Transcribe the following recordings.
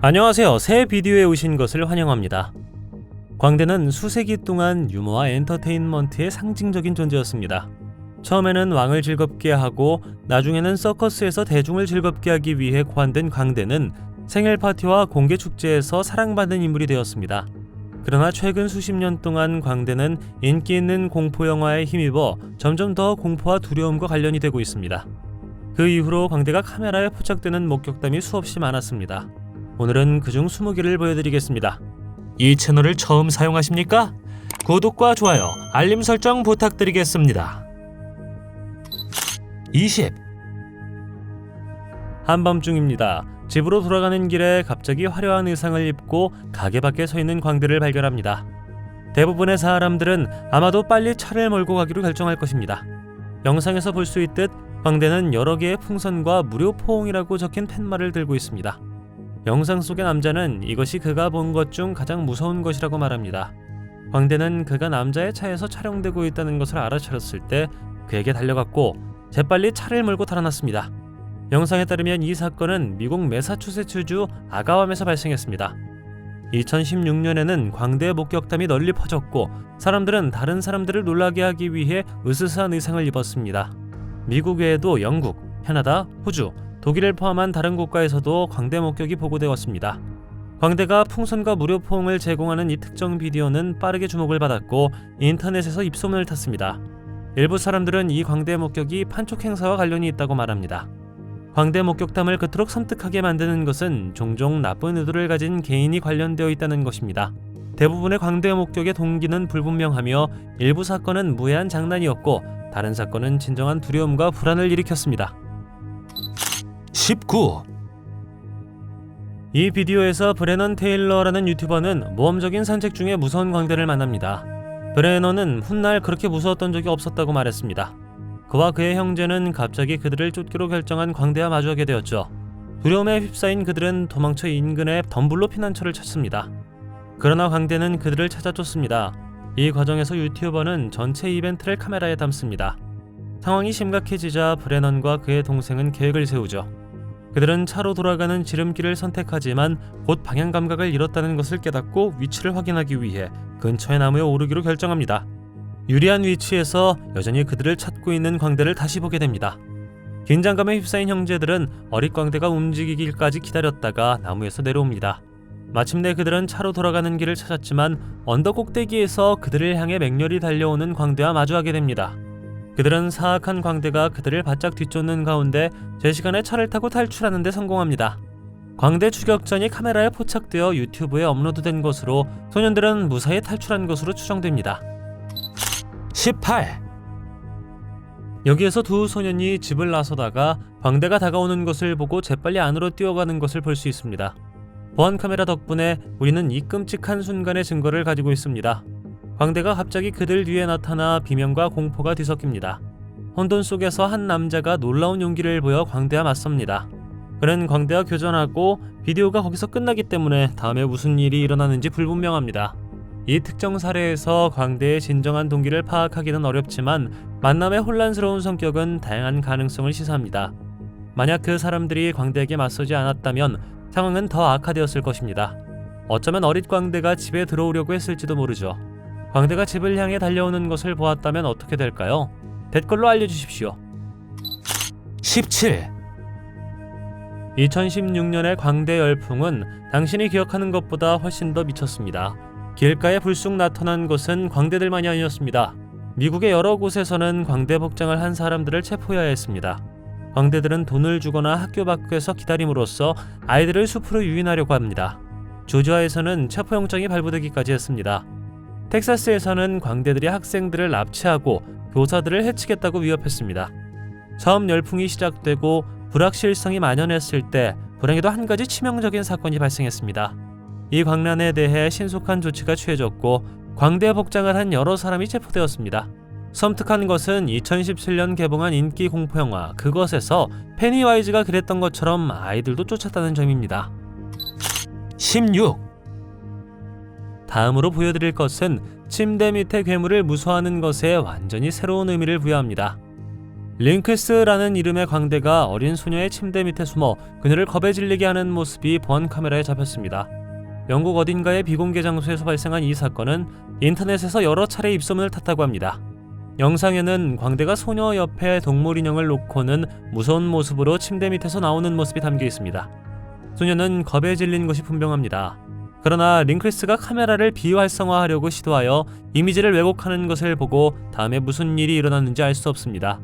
안녕하세요. 새 비디오에 오신 것을 환영합니다. 광대는 수세기 동안 유머와 엔터테인먼트의 상징적인 존재였습니다. 처음에는 왕을 즐겁게 하고 나중에는 서커스에서 대중을 즐겁게 하기 위해 고안된 광대는 생일 파티와 공개 축제에서 사랑받는 인물이 되었습니다. 그러나 최근 수십 년 동안 광대는 인기 있는 공포 영화에 힘입어 점점 더 공포와 두려움과 관련이 되고 있습니다. 그 이후로 광대가 카메라에 포착되는 목격담이 수없이 많았습니다. 오늘은 그중 20개를 보여드리겠습니다. 이 채널을 처음 사용하십니까? 구독과 좋아요, 알림 설정 부탁드리겠습니다. 20. 한밤중입니다. 집으로 돌아가는 길에 갑자기 화려한 의상을 입고 가게 밖에 서 있는 광대를 발견합니다. 대부분의 사람들은 아마도 빨리 차를 몰고 가기로 결정할 것입니다. 영상에서 볼 수 있듯 광대는 여러 개의 풍선과 무료 포옹이라고 적힌 팻말을 들고 있습니다. 영상 속의 남자는 이것이 그가 본 것 중 가장 무서운 것이라고 말합니다. 광대는 그가 남자의 차에서 촬영되고 있다는 것을 알아차렸을 때 그에게 달려갔고 재빨리 차를 몰고 달아났습니다. 영상에 따르면 이 사건은 미국 매사추세츠주 아가암에서 발생했습니다. 2016년에는 광대의 목격담이 널리 퍼졌고 사람들은 다른 사람들을 놀라게 하기 위해 으스스한 의상을 입었습니다. 미국 외에도 영국, 캐나다, 호주, 독일을 포함한 다른 국가에서도 광대 목격이 보고되었습니다. 광대가 풍선과 무료 포옹을 제공하는 이 특정 비디오는 빠르게 주목을 받았고 인터넷에서 입소문을 탔습니다. 일부 사람들은 이 광대 목격이 판촉 행사와 관련이 있다고 말합니다. 광대 목격담을 그토록 섬뜩하게 만드는 것은 종종 나쁜 의도를 가진 개인이 관련되어 있다는 것입니다. 대부분의 광대 목격의 동기는 불분명하며 일부 사건은 무해한 장난이었고 다른 사건은 진정한 두려움과 불안을 일으켰습니다. 19. 이 비디오에서 브래넌 테일러라는 유튜버는 모험적인 산책 중에 무서운 광대를 만납니다. 브래넌은 훗날 그렇게 무서웠던 적이 없었다고 말했습니다. 그와 그의 형제는 갑자기 그들을 쫓기로 결정한 광대와 마주하게 되었죠. 두려움에 휩싸인 그들은 도망쳐 인근의 덤블로 피난처를 찾습니다. 그러나 광대는 그들을 찾아 쫓습니다. 이 과정에서 유튜버는 전체 이벤트를 카메라에 담습니다. 상황이 심각해지자 브래넌과 그의 동생은 계획을 세우죠. 그들은 차로 돌아가는 지름길을 선택하지만 곧 방향 감각을 잃었다는 것을 깨닫고 위치를 확인하기 위해 근처의 나무에 오르기로 결정합니다. 유리한 위치에서 여전히 그들을 찾고 있는 광대를 다시 보게 됩니다. 긴장감에 휩싸인 형제들은 어릿 광대가 움직이기까지 기다렸다가 나무에서 내려옵니다. 마침내 그들은 차로 돌아가는 길을 찾았지만 언덕 꼭대기에서 그들을 향해 맹렬히 달려오는 광대와 마주하게 됩니다. 그들은 사악한 광대가 그들을 바짝 뒤쫓는 가운데 제 시간에 차를 타고 탈출하는 데 성공합니다. 광대 추격전이 카메라에 포착되어 유튜브에 업로드된 것으로 소년들은 무사히 탈출한 것으로 추정됩니다. 18. 여기에서 두 소년이 집을 나서다가 광대가 다가오는 것을 보고 재빨리 안으로 뛰어가는 것을 볼 수 있습니다. 보안 카메라 덕분에 우리는 이 끔찍한 순간의 증거를 가지고 있습니다. 광대가 갑자기 그들 뒤에 나타나 비명과 공포가 뒤섞입니다. 혼돈 속에서 한 남자가 놀라운 용기를 보여 광대와 맞섭니다. 그는 광대와 교전하고 비디오가 거기서 끝나기 때문에 다음에 무슨 일이 일어나는지 불분명합니다. 이 특정 사례에서 광대의 진정한 동기를 파악하기는 어렵지만 만남의 혼란스러운 성격은 다양한 가능성을 시사합니다. 만약 그 사람들이 광대에게 맞서지 않았다면 상황은 더 악화되었을 것입니다. 어쩌면 어릿 광대가 집에 들어오려고 했을지도 모르죠. 광대가 집을 향해 달려오는 것을 보았다면 어떻게 될까요? 댓글로 알려주십시오. 17. 2016년의 광대 열풍은 당신이 기억하는 것보다 훨씬 더 미쳤습니다. 길가에 불쑥 나타난 것은 광대들만이 아니었습니다. 미국의 여러 곳에서는 광대 복장을 한 사람들을 체포해야 했습니다. 광대들은 돈을 주거나 학교 밖에서 기다림으로써 아이들을 숲으로 유인하려고 합니다. 조지아에서는 체포영장이 발부되기까지 했습니다. 텍사스에서는 광대들이 학생들을 납치하고 교사들을 해치겠다고 위협했습니다. 처음 열풍이 시작되고 불확실성이 만연했을 때 불행히도 한 가지 치명적인 사건이 발생했습니다. 이 광란에 대해 신속한 조치가 취해졌고 광대 복장을 한 여러 사람이 체포되었습니다. 섬뜩한 것은 2017년 개봉한 인기 공포영화 그것에서 페니와이즈가 그랬던 것처럼 아이들도 쫓았다는 점입니다. 16. 다음으로 보여드릴 것은 침대 밑의 괴물을 무서워하는 것에 완전히 새로운 의미를 부여합니다. 링크스라는 이름의 광대가 어린 소녀의 침대 밑에 숨어 그녀를 겁에 질리게 하는 모습이 보안 카메라에 잡혔습니다. 영국 어딘가의 비공개 장소에서 발생한 이 사건은 인터넷에서 여러 차례 입소문을 탔다고 합니다. 영상에는 광대가 소녀 옆에 동물 인형을 놓고는 무서운 모습으로 침대 밑에서 나오는 모습이 담겨 있습니다. 소녀는 겁에 질린 것이 분명합니다. 그러나 링클스가 카메라를 비활성화하려고 시도하여 이미지를 왜곡하는 것을 보고 다음에 무슨 일이 일어났는지 알 수 없습니다.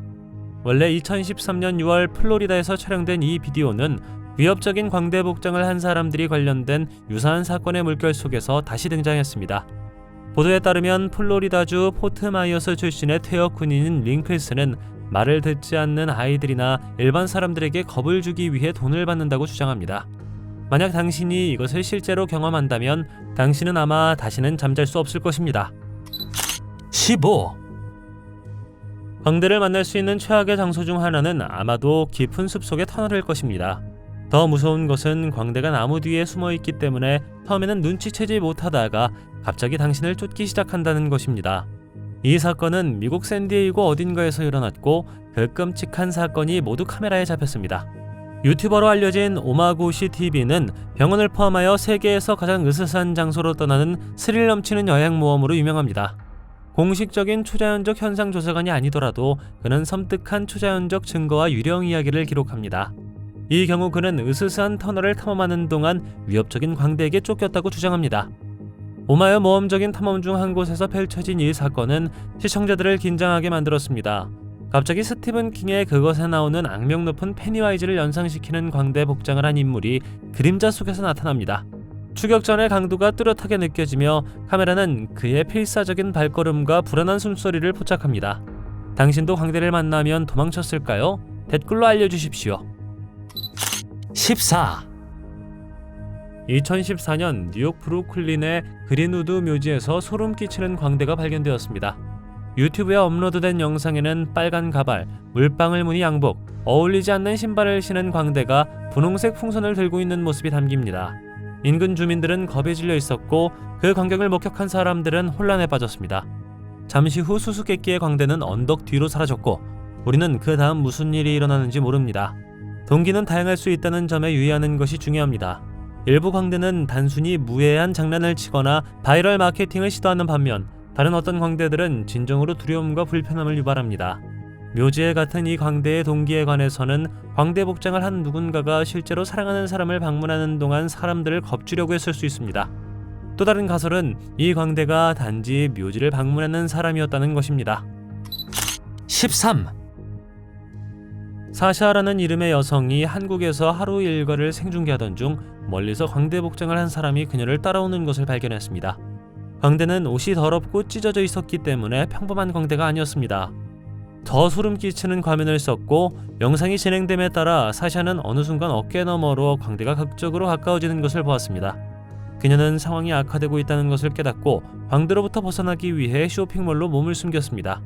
원래 2013년 6월 플로리다에서 촬영된 이 비디오는 위협적인 광대 복장을 한 사람들이 관련된 유사한 사건의 물결 속에서 다시 등장했습니다. 보도에 따르면 플로리다주 포트마이어스 출신의 퇴역 군인인 링클스는 말을 듣지 않는 아이들이나 일반 사람들에게 겁을 주기 위해 돈을 받는다고 주장합니다. 만약 당신이 이것을 실제로 경험한다면 당신은 아마 다시는 잠잘 수 없을 것입니다. 15. 광대를 만날 수 있는 최악의 장소 중 하나는 아마도 깊은 숲속의 터널일 것입니다. 더 무서운 것은 광대가 나무 뒤에 숨어 있기 때문에 처음에는 눈치채지 못하다가 갑자기 당신을 쫓기 시작한다는 것입니다. 이 사건은 미국 샌디에이고 어딘가에서 일어났고 그 끔찍한 사건이 모두 카메라에 잡혔습니다. 유튜버로 알려진 오마고시 TV는 병원을 포함하여 세계에서 가장 으스스한 장소로 떠나는 스릴 넘치는 여행 모험으로 유명합니다. 공식적인 초자연적 현상 조사관이 아니더라도 그는 섬뜩한 초자연적 증거와 유령 이야기를 기록합니다. 이 경우 그는 으스스한 터널을 탐험하는 동안 위협적인 광대에게 쫓겼다고 주장합니다. 오마의 모험적인 탐험 중 한 곳에서 펼쳐진 이 사건은 시청자들을 긴장하게 만들었습니다. 갑자기 스티븐 킹의 그것에 나오는 악명 높은 페니와이즈를 연상시키는 광대 복장을 한 인물이 그림자 속에서 나타납니다. 추격 전의 강도가 뚜렷하게 느껴지며 카메라는 그의 필사적인 발걸음과 불안한 숨소리를 포착합니다. 당신도 광대를 만나면 도망쳤을까요? 댓글로 알려주십시오. 14. 2014년 뉴욕 브루클린의 그린우드 묘지에서 소름 끼치는 광대가 발견되었습니다. 유튜브에 업로드된 영상에는 빨간 가발, 물방울 무늬 양복, 어울리지 않는 신발을 신은 광대가 분홍색 풍선을 들고 있는 모습이 담깁니다. 인근 주민들은 겁에 질려 있었고 그 광경을 목격한 사람들은 혼란에 빠졌습니다. 잠시 후 수수께끼의 광대는 언덕 뒤로 사라졌고 우리는 그 다음 무슨 일이 일어나는지 모릅니다. 동기는 다양할 수 있다는 점에 유의하는 것이 중요합니다. 일부 광대는 단순히 무해한 장난을 치거나 바이럴 마케팅을 시도하는 반면 다른 어떤 광대들은 진정으로 두려움과 불편함을 유발합니다. 묘지에 같은 이 광대의 동기에 관해서는 광대 복장을 한 누군가가 실제로 사랑하는 사람을 방문하는 동안 사람들을 겁주려고 했을 수 있습니다. 또 다른 가설은 이 광대가 단지 묘지를 방문하는 사람이었다는 것입니다. 13. 사샤라는 이름의 여성이 한국에서 하루 일과를 생중계하던 중 멀리서 광대 복장을 한 사람이 그녀를 따라오는 것을 발견했습니다. 광대는 옷이 더럽고 찢어져 있었기 때문에 평범한 광대가 아니었습니다. 더 소름 끼치는 과면을 썼고 영상이 진행됨에 따라 사샤는 어느 순간 어깨 너머로 광대가 극적으로 가까워지는 것을 보았습니다. 그녀는 상황이 악화되고 있다는 것을 깨닫고 광대로부터 벗어나기 위해 쇼핑몰로 몸을 숨겼습니다.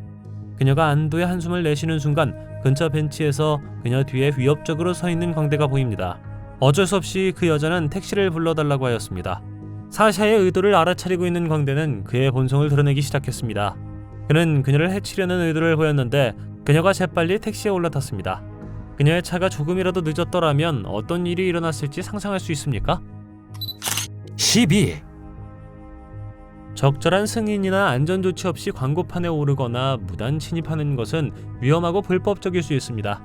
그녀가 안도의 한숨을 내쉬는 순간 근처 벤치에서 그녀 뒤에 위협적으로 서 있는 광대가 보입니다. 어쩔 수 없이 그 여자는 택시를 불러달라고 하였습니다. 사샤의 의도를 알아차리고 있는 광대는 그의 본성을 드러내기 시작했습니다. 그는 그녀를 해치려는 의도를 보였는데 그녀가 재빨리 택시에 올라탔습니다. 그녀의 차가 조금이라도 늦었더라면 어떤 일이 일어났을지 상상할 수 있습니까? 12. 적절한 승인이나 안전조치 없이 광고판에 오르거나 무단 침입하는 것은 위험하고 불법적일 수 있습니다.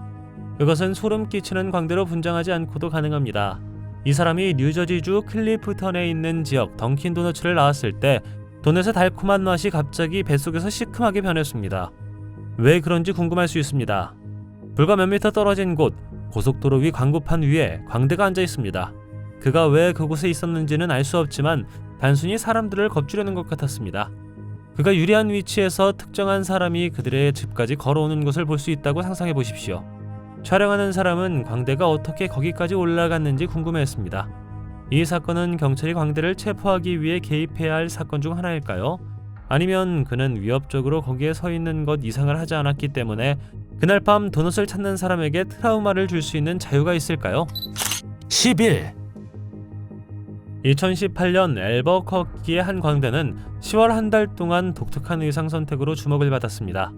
그것은 소름 끼치는 광대로 분장하지 않고도 가능합니다. 이 사람이 뉴저지주 클리프턴에 있는 지역 던킨 도너츠를 나왔을 때 도넛의 달콤한 맛이 갑자기 뱃속에서 시큼하게 변했습니다. 왜 그런지 궁금할 수 있습니다. 불과 몇 미터 떨어진 곳 고속도로 위 광고판 위에 광대가 앉아 있습니다. 그가 왜 그곳에 있었는지는 알 수 없지만 단순히 사람들을 겁주려는 것 같았습니다. 그가 유리한 위치에서 특정한 사람이 그들의 집까지 걸어오는 것을 볼 수 있다고 상상해 보십시오. 촬영하는 사람은 광대가 어떻게 거기까지 올라갔는지 궁금해했습니다. 이 사건은 경찰이 광대를 체포하기 위해 개입해야 할 사건 중 하나일까요? 아니면 그는 위협적으로 거기에 서 있는 것 이상을 하지 않았기 때문에 그날 밤 도넛을 찾는 사람에게 트라우마를 줄 수 있는 자유가 있을까요? 11. 2018년 앨버커키의 한 광대는 10월 한 달 동안 독특한 의상 선택으로 주목을 받았습니다.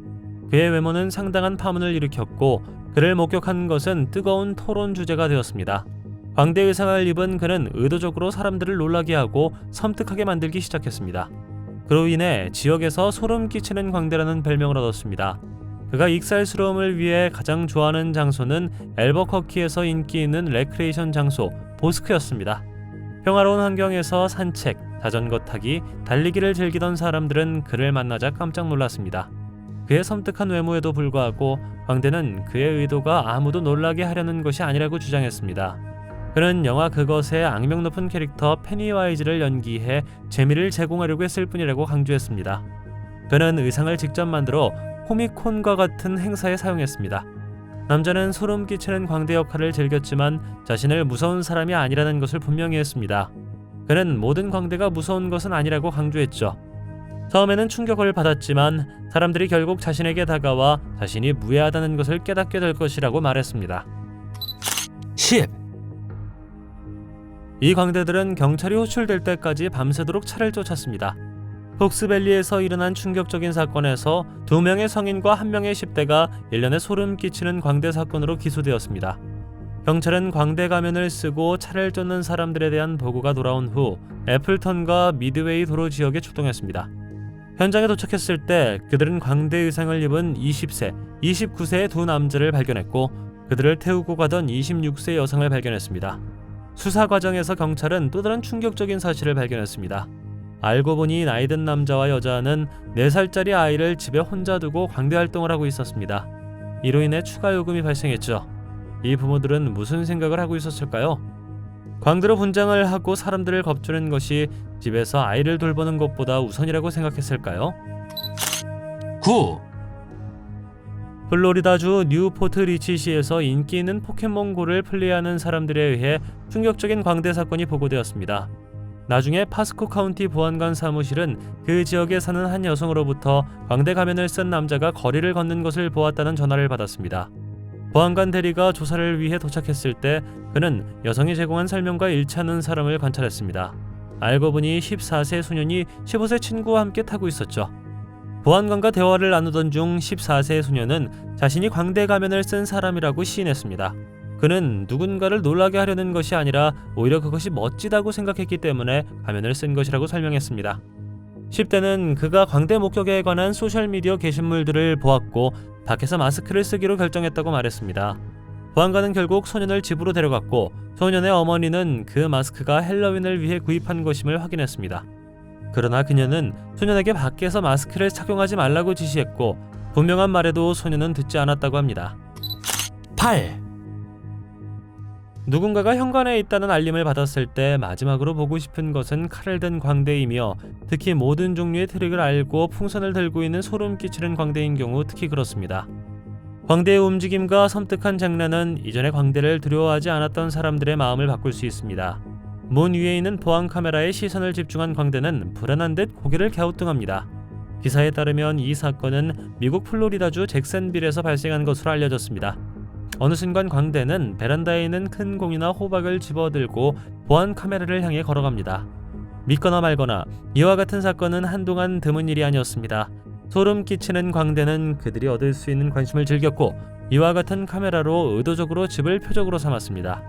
그의 외모는 상당한 파문을 일으켰고 그를 목격한 것은 뜨거운 토론 주제가 되었습니다. 광대 의상을 입은 그는 의도적으로 사람들을 놀라게 하고 섬뜩하게 만들기 시작했습니다. 그로 인해 지역에서 소름 끼치는 광대라는 별명을 얻었습니다. 그가 익살스러움을 위해 가장 좋아하는 장소는 앨버커키에서 인기 있는 레크레이션 장소 보스크였습니다. 평화로운 환경에서 산책, 자전거 타기, 달리기를 즐기던 사람들은 그를 만나자 깜짝 놀랐습니다. 그의 섬뜩한 외모에도 불구하고 광대는 그의 의도가 아무도 놀라게 하려는 것이 아니라고 주장했습니다. 그는 영화 그것의 악명 높은 캐릭터 페니와이즈를 연기해 재미를 제공하려고 했을 뿐이라고 강조했습니다. 그는 의상을 직접 만들어 코미콘과 같은 행사에 사용했습니다. 남자는 소름 끼치는 광대 역할을 즐겼지만 자신을 무서운 사람이 아니라는 것을 분명히 했습니다. 그는 모든 광대가 무서운 것은 아니라고 강조했죠. 처음에는 충격을 받았지만 사람들이 결국 자신에게 다가와 자신이 무해하다는 것을 깨닫게 될 것이라고 말했습니다. 10. 이 광대들은 경찰이 호출될 때까지 밤새도록 차를 쫓았습니다. 폭스밸리에서 일어난 충격적인 사건에서 2명의 성인과 1명의 10대가 1년에 소름 끼치는 광대 사건으로 기소되었습니다. 경찰은 광대 가면을 쓰고 차를 쫓는 사람들에 대한 보고가 돌아온 후 애플턴과 미드웨이 도로 지역에 출동했습니다. 현장에 도착했을 때 그들은 광대 의상을 입은 20세, 29세의 두 남자를 발견했고 그들을 태우고 가던 26세 여성을 발견했습니다. 수사 과정에서 경찰은 또 다른 충격적인 사실을 발견했습니다. 알고 보니 나이든 남자와 여자는 4살짜리 아이를 집에 혼자 두고 광대 활동을 하고 있었습니다. 이로 인해 추가 요금이 발생했죠. 이 부모들은 무슨 생각을 하고 있었을까요? 광대로 분장을 하고 사람들을 겁주는 것이 집에서 아이를 돌보는 것보다 우선이라고 생각했을까요? 9. 플로리다주 뉴포트 리치시에서 인기 있는 포켓몬고를 플레이하는 사람들에 의해 충격적인 광대 사건이 보고되었습니다. 나중에 파스코 카운티 보안관 사무실은 그 지역에 사는 한 여성으로부터 광대 가면을 쓴 남자가 거리를 걷는 것을 보았다는 전화를 받았습니다. 보안관 대리가 조사를 위해 도착했을 때 그는 여성이 제공한 설명과 일치하는 사람을 관찰했습니다. 알고 보니 14세 소년이 15세 친구와 함께 타고 있었죠. 보안관과 대화를 나누던 중 14세 소년은 자신이 광대 가면을 쓴 사람이라고 시인했습니다. 그는 누군가를 놀라게 하려는 것이 아니라 오히려 그것이 멋지다고 생각했기 때문에 가면을 쓴 것이라고 설명했습니다. 10대는 그가 광대 목격에 관한 소셜미디어 게시물들을 보았고 밖에서 마스크를 쓰기로 결정했다고 말했습니다. 보안관은 결국 소년을 집으로 데려갔고 소년의 어머니는 그 마스크가 헬로윈을 위해 구입한 것임을 확인했습니다. 그러나 그녀는 소년에게 밖에서 마스크를 착용하지 말라고 지시했고 분명한 말에도 소년은 듣지 않았다고 합니다. 8. 누군가가 현관에 있다는 알림을 받았을 때 마지막으로 보고 싶은 것은 칼을 든 광대이며 특히 모든 종류의 트릭을 알고 풍선을 들고 있는 소름 끼치는 광대인 경우 특히 그렇습니다. 광대의 움직임과 섬뜩한 장난은 이전에 광대를 두려워하지 않았던 사람들의 마음을 바꿀 수 있습니다. 문 위에 있는 보안 카메라에 시선을 집중한 광대는 불안한 듯 고개를 갸우뚱합니다. 기사에 따르면 이 사건은 미국 플로리다주 잭슨빌에서 발생한 것으로 알려졌습니다. 어느 순간 광대는 베란다에 있는 큰 공이나 호박을 집어들고 보안 카메라를 향해 걸어갑니다. 믿거나 말거나 이와 같은 사건은 한동안 드문 일이 아니었습니다. 소름 끼치는 광대는 그들이 얻을 수 있는 관심을 즐겼고 이와 같은 카메라로 의도적으로 집을 표적으로 삼았습니다.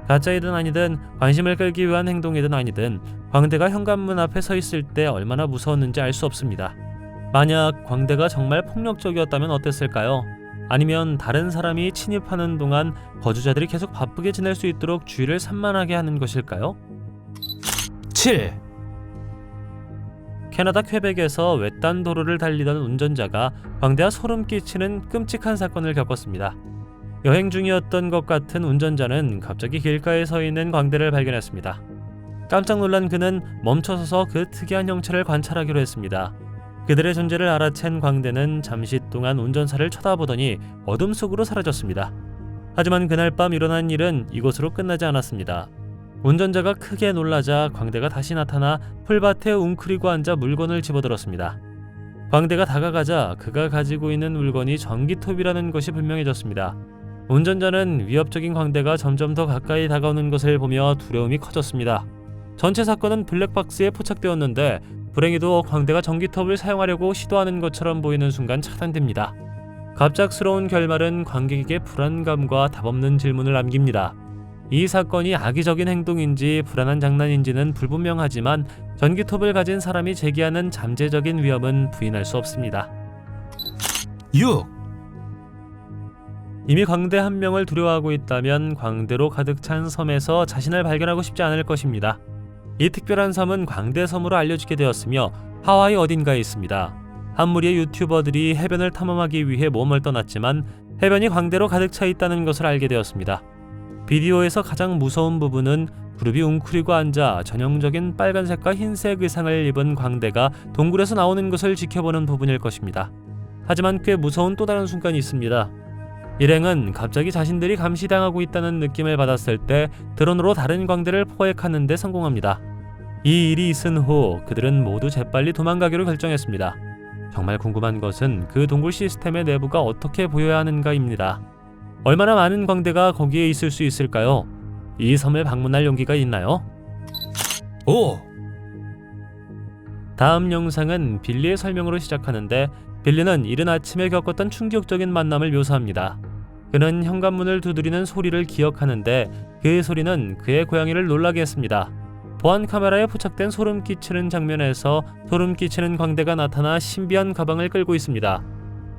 가짜이든 아니든 관심을 끌기 위한 행동이든 아니든 광대가 현관문 앞에 서 있을 때 얼마나 무서웠는지 알 수 없습니다. 만약 광대가 정말 폭력적이었다면 어땠을까요? 아니면 다른 사람이 침입하는 동안 거주자들이 계속 바쁘게 지낼 수 있도록 주의를 산만하게 하는 것일까요? 7. 캐나다 퀘벡에서 외딴 도로를 달리던 운전자가 광대와 소름 끼치는 끔찍한 사건을 겪었습니다. 여행 중이었던 것 같은 운전자는 갑자기 길가에 서 있는 광대를 발견했습니다. 깜짝 놀란 그는 멈춰서서 그 특이한 형체를 관찰하기로 했습니다. 그들의 존재를 알아챈 광대는 잠시 동안 운전사를 쳐다보더니 어둠 속으로 사라졌습니다. 하지만 그날 밤 일어난 일은 이곳으로 끝나지 않았습니다. 운전자가 크게 놀라자 광대가 다시 나타나 풀밭에 웅크리고 앉아 물건을 집어들었습니다. 광대가 다가가자 그가 가지고 있는 물건이 전기톱이라는 것이 분명해졌습니다. 운전자는 위협적인 광대가 점점 더 가까이 다가오는 것을 보며 두려움이 커졌습니다. 전체 사건은 블랙박스에 포착되었는데 불행히도 광대가 전기톱을 사용하려고 시도하는 것처럼 보이는 순간 차단됩니다. 갑작스러운 결말은 관객에게 불안감과 답없는 질문을 남깁니다. 이 사건이 악의적인 행동인지 불안한 장난인지는 불분명하지만 전기톱을 가진 사람이 제기하는 잠재적인 위험은 부인할 수 없습니다. 6. 이미 광대 한 명을 두려워하고 있다면 광대로 가득 찬 섬에서 자신을 발견하고 싶지 않을 것입니다. 이 특별한 섬은 광대 섬으로 알려지게 되었으며 하와이 어딘가에 있습니다. 한 무리의 유튜버들이 해변을 탐험하기 위해 몸을 떠났지만 해변이 광대로 가득 차 있다는 것을 알게 되었습니다. 비디오에서 가장 무서운 부분은 그룹이 웅크리고 앉아 전형적인 빨간색과 흰색 의상을 입은 광대가 동굴에서 나오는 것을 지켜보는 부분일 것입니다. 하지만 꽤 무서운 또 다른 순간이 있습니다. 일행은 갑자기 자신들이 감시당하고 있다는 느낌을 받았을 때 드론으로 다른 광대를 포획하는 데 성공합니다. 이 일이 있은 후 그들은 모두 재빨리 도망가기로 결정했습니다. 정말 궁금한 것은 그 동굴 시스템의 내부가 어떻게 보여야 하는가입니다. 얼마나 많은 광대가 거기에 있을 수 있을까요? 이 섬을 방문할 용기가 있나요? 5. 다음 영상은 빌리의 설명으로 시작하는데 빌리는 이른 아침에 겪었던 충격적인 만남을 묘사합니다. 그는 현관문을 두드리는 소리를 기억하는데 그 소리는 그의 고양이를 놀라게 했습니다. 보안 카메라에 포착된 소름 끼치는 장면에서 소름 끼치는 광대가 나타나 신비한 가방을 끌고 있습니다.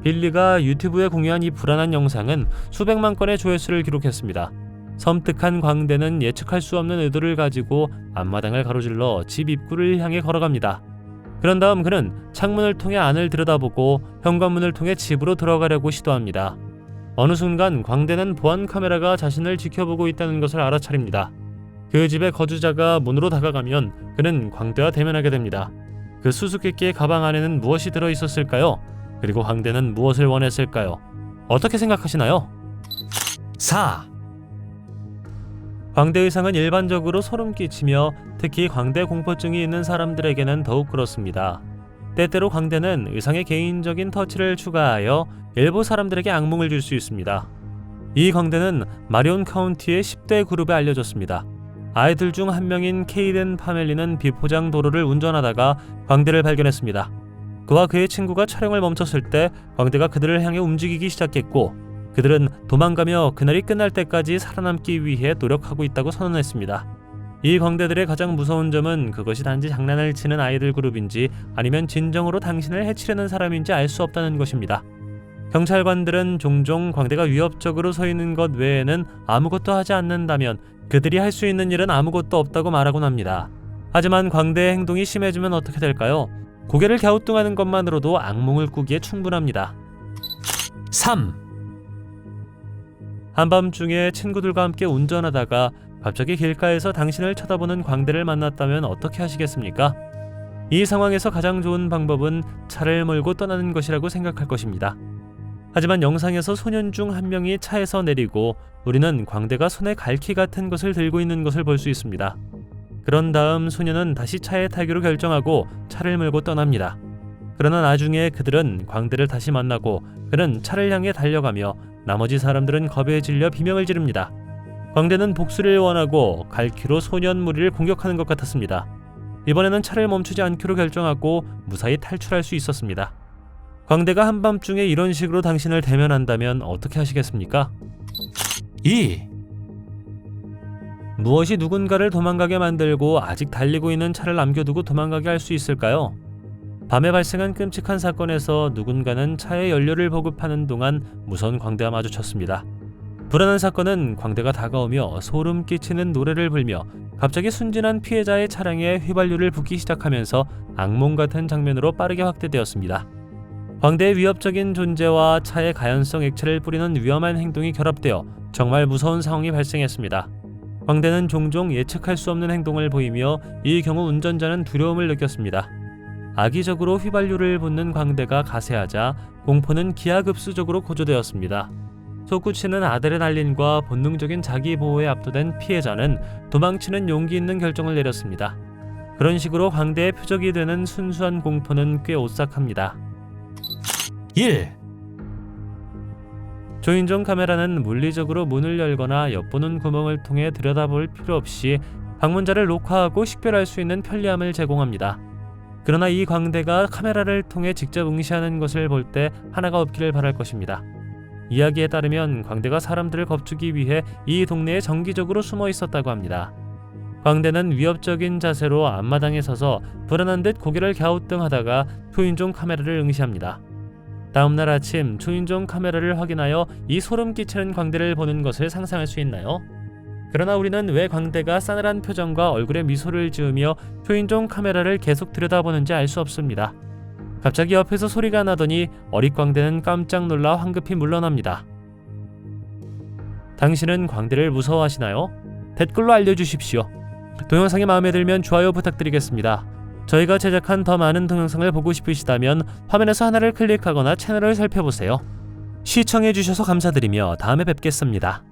빌리가 유튜브에 공유한 이 불안한 영상은 수백만 건의 조회수를 기록했습니다. 섬뜩한 광대는 예측할 수 없는 의도를 가지고 앞마당을 가로질러 집 입구를 향해 걸어갑니다. 그런 다음 그는 창문을 통해 안을 들여다보고 현관문을 통해 집으로 들어가려고 시도합니다. 어느 순간 광대는 보안 카메라가 자신을 지켜보고 있다는 것을 알아차립니다. 그 집의 거주자가 문으로 다가가면 그는 광대와 대면하게 됩니다. 그 수수께끼의 가방 안에는 무엇이 들어있었을까요? 그리고 광대는 무엇을 원했을까요? 어떻게 생각하시나요? 4. 광대 의상은 일반적으로 소름 끼치며 특히 광대 공포증이 있는 사람들에게는 더욱 그렇습니다. 때때로 광대는 의상에 개인적인 터치를 추가하여 일부 사람들에게 악몽을 줄 수 있습니다. 이 광대는 마리온 카운티의 10대 그룹에 알려졌습니다. 아이들 중 한 명인 케이덴 파멜리는 비포장 도로를 운전하다가 광대를 발견했습니다. 그와 그의 친구가 촬영을 멈췄을 때 광대가 그들을 향해 움직이기 시작했고 그들은 도망가며 그날이 끝날 때까지 살아남기 위해 노력하고 있다고 선언했습니다. 이 광대들의 가장 무서운 점은 그것이 단지 장난을 치는 아이들 그룹인지 아니면 진정으로 당신을 해치려는 사람인지 알 수 없다는 것입니다. 경찰관들은 종종 광대가 위협적으로 서 있는 것 외에는 아무것도 하지 않는다면 그들이 할 수 있는 일은 아무것도 없다고 말하곤 합니다. 하지만 광대의 행동이 심해지면 어떻게 될까요? 고개를 갸우뚱하는 것만으로도 악몽을 꾸기에 충분합니다. 3. 한밤중에 친구들과 함께 운전하다가 갑자기 길가에서 당신을 쳐다보는 광대를 만났다면 어떻게 하시겠습니까? 이 상황에서 가장 좋은 방법은 차를 몰고 떠나는 것이라고 생각할 것입니다. 하지만 영상에서 소년 중 한 명이 차에서 내리고 우리는 광대가 손에 갈퀴 같은 것을 들고 있는 것을 볼 수 있습니다. 그런 다음 소년은 다시 차에 타기로 결정하고 차를 몰고 떠납니다. 그러나 나중에 그들은 광대를 다시 만나고 그는 차를 향해 달려가며 나머지 사람들은 겁에 질려 비명을 지릅니다. 광대는 복수를 원하고 갈퀴로 소년 무리를 공격하는 것 같았습니다. 이번에는 차를 멈추지 않기로 결정하고 무사히 탈출할 수 있었습니다. 광대가 한밤중에 이런 식으로 당신을 대면한다면 어떻게 하시겠습니까? 2. 무엇이 누군가를 도망가게 만들고 아직 달리고 있는 차를 남겨두고 도망가게 할 수 있을까요? 밤에 발생한 끔찍한 사건에서 누군가는 차에 연료를 보급하는 동안 무서운 광대와 마주쳤습니다. 불안한 사건은 광대가 다가오며 소름 끼치는 노래를 불며 갑자기 순진한 피해자의 차량에 휘발유를 붓기 시작하면서 악몽 같은 장면으로 빠르게 확대되었습니다. 광대의 위협적인 존재와 차에 가연성 액체를 뿌리는 위험한 행동이 결합되어 정말 무서운 상황이 발생했습니다. 광대는 종종 예측할 수 없는 행동을 보이며 이 경우 운전자는 두려움을 느꼈습니다. 악의적으로 휘발유를 붓는 광대가 가세하자 공포는 기하급수적으로 고조되었습니다. 솟구치는 아드레날린과 본능적인 자기 보호에 압도된 피해자는 도망치는 용기 있는 결정을 내렸습니다. 그런 식으로 광대의 표적이 되는 순수한 공포는 꽤 오싹합니다. 1. 조인종 카메라는 물리적으로 문을 열거나 엿보는 구멍을 통해 들여다볼 필요 없이 방문자를 녹화하고 식별할 수 있는 편리함을 제공합니다. 그러나 이 광대가 카메라를 통해 직접 응시하는 것을 볼 때 하나가 없기를 바랄 것입니다. 이야기에 따르면 광대가 사람들을 겁주기 위해 이 동네에 정기적으로 숨어 있었다고 합니다. 광대는 위협적인 자세로 앞마당에 서서 불안한 듯 고개를 갸우뚱하다가 초인종 카메라를 응시합니다. 다음날 아침 초인종 카메라를 확인하여 이 소름 끼치는 광대를 보는 것을 상상할 수 있나요? 그러나 우리는 왜 광대가 싸늘한 표정과 얼굴에 미소를 지으며 초인종 카메라를 계속 들여다보는지 알 수 없습니다. 갑자기 옆에서 소리가 나더니 어릿광대는 깜짝 놀라 황급히 물러납니다. 당신은 광대를 무서워하시나요? 댓글로 알려주십시오. 동영상이 마음에 들면 좋아요 부탁드리겠습니다. 저희가 제작한 더 많은 동영상을 보고 싶으시다면 화면에서 하나를 클릭하거나 채널을 살펴보세요. 시청해주셔서 감사드리며 다음에 뵙겠습니다.